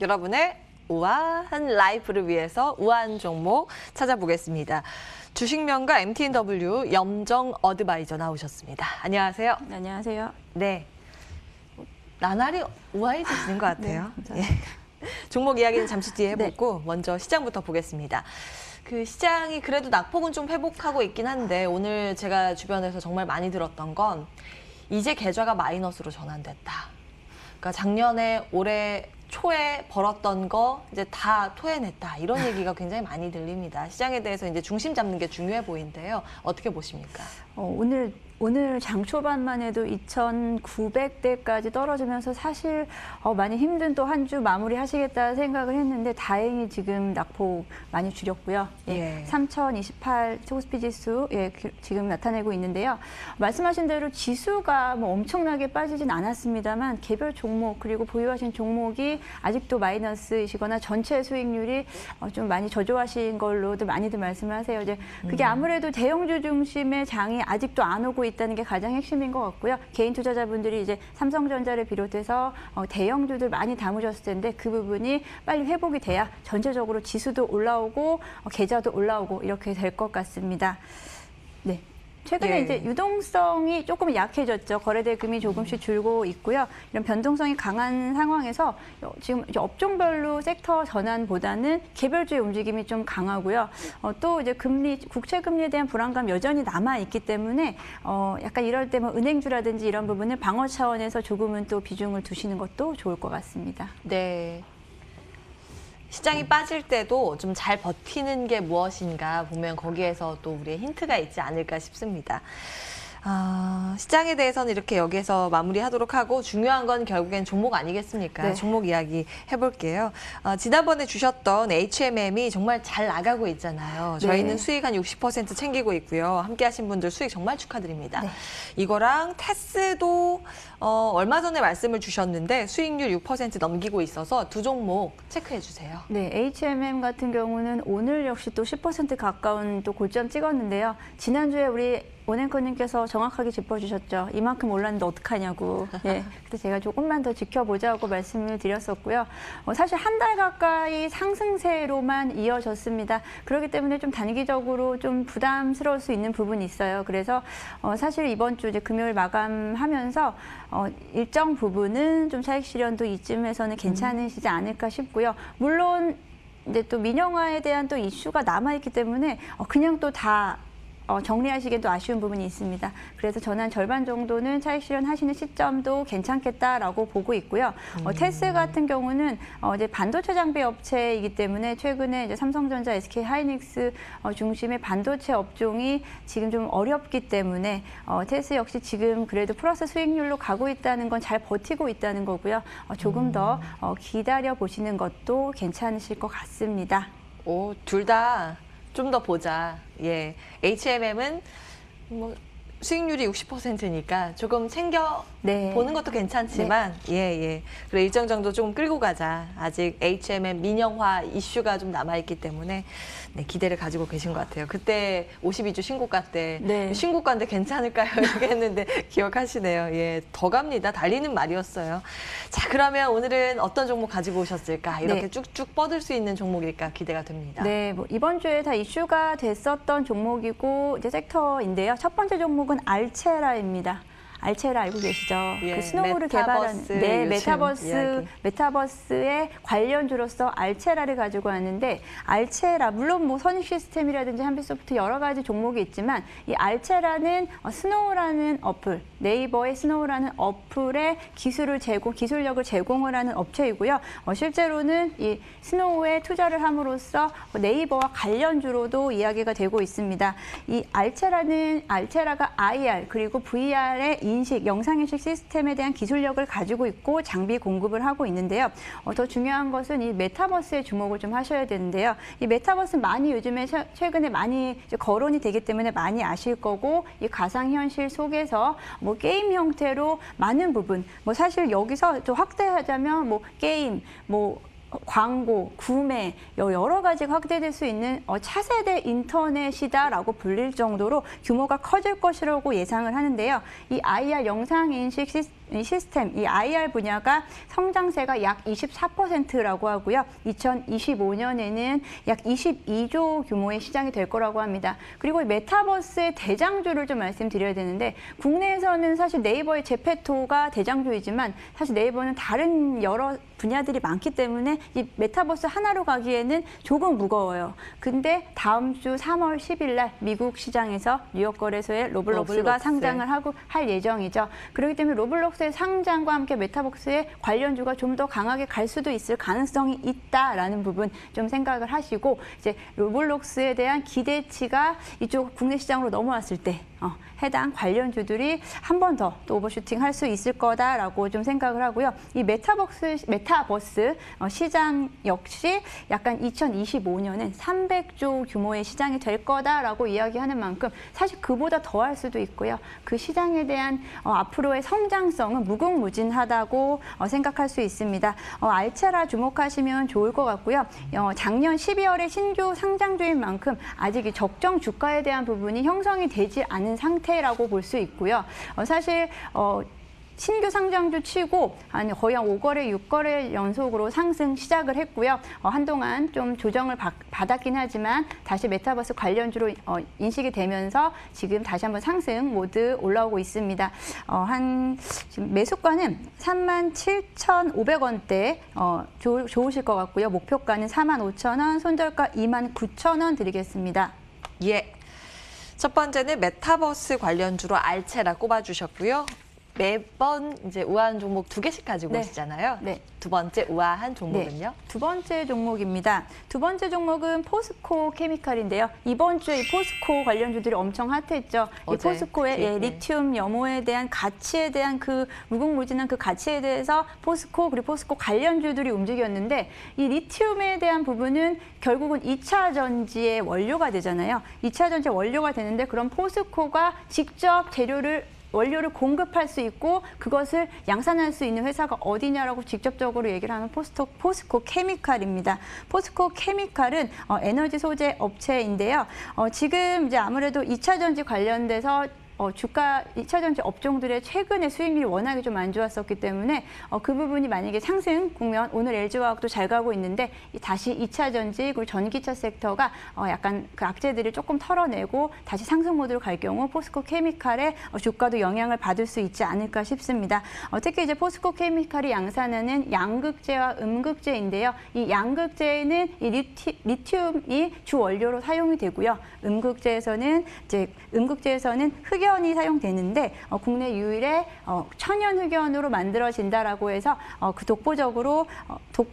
여러분의 우아한 라이프를 위해서 우아한 종목 찾아보겠습니다. 주식명가 MTNW 염정 어드바이저 나오셨습니다. 안녕하세요. 네, 안녕하세요. 네, 나날이 우아해지시는 것 같아요. 네, 예. 종목 이야기는 잠시 뒤에 해보고 먼저 시장부터 보겠습니다. 그 시장이 그래도 낙폭은 좀 회복하고 있긴 한데 오늘 제가 주변에서 정말 많이 들었던 건 이제 계좌가 마이너스로 전환됐다. 그러니까 작년에 올해 초에 벌었던 거 이제 다 토해냈다. 이런 얘기가 굉장히 많이 들립니다. 시장에 대해서 이제 중심 잡는 게 중요해 보이는데요. 어떻게 보십니까? 오늘 장 초반만 해도 2,900대까지 떨어지면서 사실 많이 힘든 또 한 주 마무리하시겠다 생각을 했는데 다행히 지금 낙폭 많이 줄였고요. 예. 3,028 코스피 지수 지금 나타내고 있는데요. 말씀하신 대로 지수가 뭐 엄청나게 빠지진 않았습니다만 개별 종목 그리고 보유하신 종목이 아직도 마이너스이시거나 전체 수익률이 좀 많이 저조하신 걸로도 많이들 말씀을 하세요. 이제 그게 아무래도 대형주 중심의 장이 아직도 안 오고 있다는 게 가장 핵심인 것 같고요. 개인 투자자분들이 이제 삼성전자를 비롯해서 대형주들 많이 담으셨을 텐데 그 부분이 빨리 회복이 돼야 전체적으로 지수도 올라오고 계좌도 올라오고 이렇게 될 것 같습니다. 네. 최근에 예. 이제 유동성이 조금 약해졌죠. 거래대금이 조금씩 줄고 있고요. 이런 변동성이 강한 상황에서 지금 이제 업종별로 섹터 전환보다는 개별주의 움직임이 좀 강하고요. 또 이제 국채 금리에 대한 불안감 여전히 남아 있기 때문에 약간 이럴 때 뭐 은행주라든지 이런 부분을 방어 차원에서 조금은 또 비중을 두시는 것도 좋을 것 같습니다. 네. 시장이 빠질 때도 좀 잘 버티는 게 무엇인가 보면 거기에서 또 우리의 힌트가 있지 않을까 싶습니다. 시장에 대해서는 이렇게 여기서 마무리하도록 하고 중요한 건 결국엔 종목 아니겠습니까? 네. 종목 이야기 해볼게요. 지난번에 주셨던 HMM이 정말 잘 나가고 있잖아요. 저희는 네. 수익 한 60% 챙기고 있고요. 함께 하신 분들 수익 정말 축하드립니다. 네. 이거랑 테스도 얼마 전에 말씀을 주셨는데 수익률 6% 넘기고 있어서 두 종목 체크해 주세요. 네, HMM 같은 경우는 오늘 역시 또 10% 가까운 또 고점 찍었는데요. 지난주에 우리 원앵커님께서 정확하게 짚어주셨죠. 이만큼 올랐는데 어떡하냐고. 예, 그래서 제가 조금만 더 지켜보자고 말씀을 드렸었고요. 사실 한 달 가까이 상승세로만 이어졌습니다. 그렇기 때문에 좀 단기적으로 좀 부담스러울 수 있는 부분이 있어요. 그래서 사실 이번 주 이제 금요일 마감하면서 일정 부분은 좀 차익 실현도 이쯤에서는 괜찮으시지 않을까 싶고요. 물론 이제 또 민영화에 대한 또 이슈가 남아있기 때문에 그냥 또 다 정리하시기엔 또 아쉬운 부분이 있습니다. 그래서 저는 한 절반 정도는 차익 실현하시는 시점도 괜찮겠다라고 보고 있고요. 테스 같은 경우는 이제 반도체 장비 업체이기 때문에 최근에 이제 삼성전자, SK 하이닉스 중심의 반도체 업종이 지금 좀 어렵기 때문에 테스 역시 지금 그래도 플러스 수익률로 가고 있다는 건 잘 버티고 있다는 거고요. 조금 더 기다려 보시는 것도 괜찮으실 것 같습니다. 둘 다 좀 더 보자. 예, HMM은 뭐 수익률이 60%니까 조금 챙겨 네. 보는 것도 괜찮지만 예. 그래 일정 정도 조금 끌고 가자. 아직 HMM 민영화 이슈가 좀 남아 있기 때문에 기대를 가지고 계신 것 같아요. 그때 52주 신고가 때 신고가인데 괜찮을까요? 이렇게 했는데 기억하시네요. 예, 더 갑니다. 달리는 말이었어요. 자, 그러면 오늘은 어떤 종목 가지고 오셨을까? 이렇게 쭉쭉 뻗을 수 있는 종목일까 기대가 됩니다. 네, 뭐 이번 주에 다 이슈가 됐었던 종목이고 이제 섹터인데요. 첫 번째 종목은 알체라입니다. 알체라 알고 계시죠? 예, 그 스노우를 개발한 이야기. 메타버스의 관련주로서 알체라를 가지고 왔는데 알체라 물론 뭐 선익 시스템이라든지 한빛소프트 여러 가지 종목이 있지만 이 알체라는 스노우라는 어플 네이버의 스노우라는 어플의 기술력을 제공을 하는 업체이고요. 실제로는 이 스노우에 투자를 함으로써 네이버와 관련주로도 이야기가 되고 있습니다. 이 알체라가 IR 그리고 VR의 영상인식 시스템에 대한 기술력을 가지고 있고 장비 공급을 하고 있는데요. 더 중요한 것은 이 메타버스에 주목을 좀 하셔야 되는데요. 이 메타버스 많이 요즘에 최근에 많이 이제 거론이 되기 때문에 많이 아실 거고 이 가상현실 속에서 뭐 게임 형태로 많은 부분 사실 여기서 또 확대하자면 게임 광고, 구매 여러 가지가 확대될 수 있는 차세대 인터넷이다라고 불릴 정도로 규모가 커질 것이라고 예상을 하는데요. 이 IR 영상인식 이 시스템, 이 IR 분야가 성장세가 약 24%라고 하고요. 2025년에는 약 22조 규모의 시장이 될 거라고 합니다. 그리고 이 메타버스의 대장주를 좀 말씀드려야 되는데 국내에서는 사실 네이버의 제페토가 대장주이지만 사실 네이버는 다른 여러 분야들이 많기 때문에 이 메타버스 하나로 가기에는 조금 무거워요. 근데 다음 주 3월 10일 날 미국 시장에서 뉴욕 거래소에 로블록스가 상장을 할 예정이죠. 그렇기 때문에 로블록스의 상장과 함께 메타버스의 관련주가 좀 더 강하게 갈 수도 있을 가능성이 있다라는 부분 좀 생각을 하시고 이제 로블록스에 대한 기대치가 이쪽 국내 시장으로 넘어왔을 때 해당 관련주들이 한 번 더 또 오버슈팅 할 수 있을 거다라고 좀 생각을 하고요. 이 메타버스 시장 역시 약간 2025년은 300조 규모의 시장이 될 거다라고 이야기하는 만큼 사실 그보다 더 할 수도 있고요. 그 시장에 대한 앞으로의 성장성은 무궁무진하다고 생각할 수 있습니다. 알체라 주목하시면 좋을 것 같고요. 작년 12월에 신규 상장주인 만큼 아직 이 적정 주가에 대한 부분이 형성이 되지 않은 상태라고 볼 수 있고요. 사실 신규 상장주 치고 거의 한 5거래, 6거래 연속으로 상승 시작을 했고요. 한동안 좀 조정을 받았긴 하지만 다시 메타버스 관련주로 인식이 되면서 지금 다시 한번 상승 모드 올라오고 있습니다. 지금 매수가는 37,500원대 좋으실 것 같고요. 목표가는 45,000원, 손절가 29,000원 드리겠습니다. 예. 첫 번째는 메타버스 관련주로 알체라 꼽아주셨고요. 매번 이제 우아한 종목 2개씩 가지고 네. 오시잖아요. 네. 두 번째 우아한 종목은요? 네, 두 번째 종목입니다. 두 번째 종목은 포스코 케미칼인데요. 이번 주에 이 포스코 관련주들이 엄청 핫했죠. 이 어제 포스코의 특히, 네. 리튬 염호에 대한 가치에 대한 그 무궁무진한 그 가치에 대해서 포스코 그리고 포스코 관련주들이 움직였는데 이 리튬에 대한 부분은 결국은 2차 전지의 원료가 되잖아요. 2차 전지 원료가 되는데 그럼 포스코가 직접 원료를 공급할 수 있고 그것을 양산할 수 있는 회사가 어디냐라고 직접적으로 얘기를 하면 포스코 케미칼입니다. 포스코 케미칼은 에너지 소재 업체인데요. 지금 이제 아무래도 2차 전지 관련돼서 주가 2차 전지 업종들의 최근의 수익률이 워낙에 좀 안 좋았었기 때문에 그 부분이 만약에 상승 국면 오늘 LG화학도 잘 가고 있는데 다시 2차 전지 그리고 전기차 섹터가 약간 그 악재들을 조금 털어내고 다시 상승 모드로 갈 경우 포스코 케미칼의 주가도 영향을 받을 수 있지 않을까 싶습니다. 특히 이제 포스코 케미칼이 양산하는 양극재와 음극재인데요. 이 양극재에는 이 리튬이 주 원료로 사용이 되고요. 음극재에서는 흑연이 사용되는데 국내 유일의 천연 흑연으로 만들어진다라고 해서 그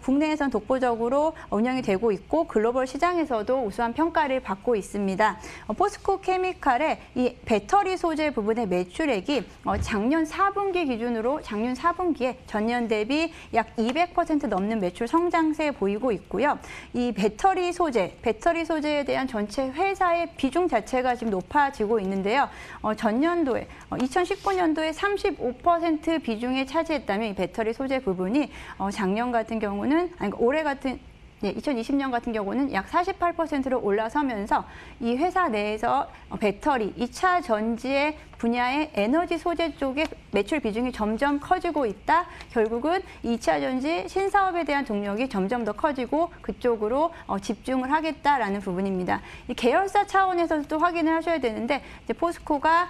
국내에선 독보적으로 운영이 되고 있고 글로벌 시장에서도 우수한 평가를 받고 있습니다. 포스코 케미칼의 이 배터리 소재 부분의 매출액이 작년 4분기 기준으로 작년 4분기에 전년 대비 약 200% 넘는 매출 성장세 보이고 있고요. 이 배터리 소재에 대한 전체 회사의 비중 자체가 지금 높아지고 있는데요. 전년도에 2019년도에 35% 비중에 차지했다면 이 배터리 소재 부분이 작년 같은 경우는 올해 같은 2020년 같은 경우는 약 48%로 올라서면서 이 회사 내에서 배터리, 2차 전지의 분야의 에너지 소재 쪽의 매출 비중이 점점 커지고 있다. 결국은 2차 전지 신사업에 대한 동력이 점점 더 커지고 그쪽으로 집중을 하겠다라는 부분입니다. 이 계열사 차원에서도 확인을 하셔야 되는데 이제 포스코가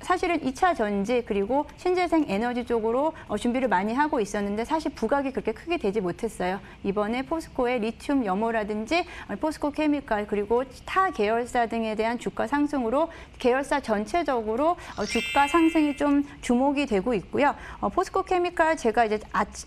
사실은 2차 전지 그리고 신재생 에너지 쪽으로 준비를 많이 하고 있었는데 사실 부각이 그렇게 크게 되지 못했어요. 이번에 포스코의 리튬 염호라든지 포스코 케미칼 그리고 타 계열사 등에 대한 주가 상승으로 계열사 전체적으로 주가 상승이 좀 주목이 되고 있고요. 포스코 케미칼 제가 이제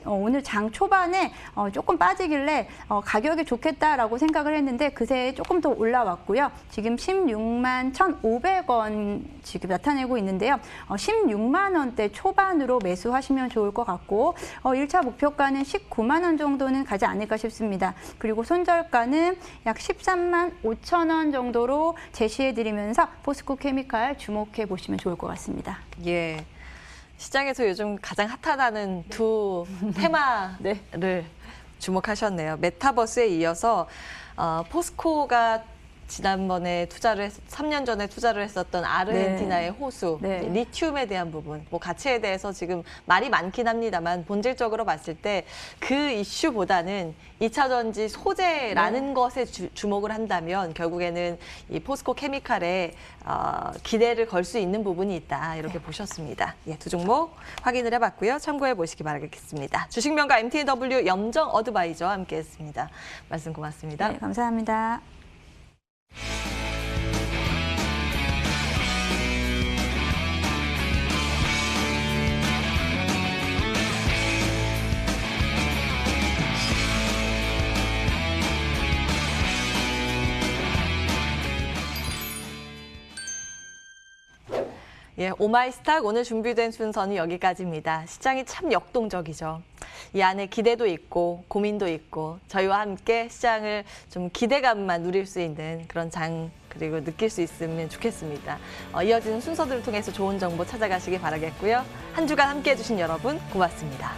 오늘 장 초반에 조금 빠지길래 가격이 좋겠다라고 생각을 했는데 그새 조금 더 올라왔고요. 지금 16만 1,500원 지금 나타내고 있는데요. 16만 원대 초반으로 매수하시면 좋을 것 같고 1차 목표가는 19만 원 정도는 가지 않을까 싶습니다. 그리고 손절가는 약 13만 5천 원 정도로 제시해드리면서 포스코 케미칼 주목해 보시면 좋을 것 같습니다. 예. 시장에서 요즘 가장 핫하다는 두 테마를 네. 주목하셨네요. 메타버스에 이어서 포스코가 지난번에 3년 전에 투자를 했었던 아르헨티나의 호수, 네. 이제 리튬에 대한 부분, 뭐 가치에 대해서 지금 말이 많긴 합니다만 본질적으로 봤을 때 그 이슈보다는 2차 전지 소재라는 것에 주목을 한다면 결국에는 이 포스코 케미칼에 기대를 걸 수 있는 부분이 있다 이렇게 보셨습니다. 예, 두 종목 확인을 해봤고요. 참고해 보시기 바라겠습니다. 주식명가 MTW 염정 어드바이저와 함께했습니다. 말씀 고맙습니다. 네, 감사합니다. 예, 오마이스탁 오늘 준비된 순서는 여기까지입니다. 시장이 참 역동적이죠. 이 안에 기대도 있고 고민도 있고 저희와 함께 시장을 좀 기대감만 누릴 수 있는 그런 장 그리고 느낄 수 있으면 좋겠습니다. 이어지는 순서들을 통해서 좋은 정보 찾아가시기 바라겠고요. 한 주간 함께해 주신 여러분 고맙습니다.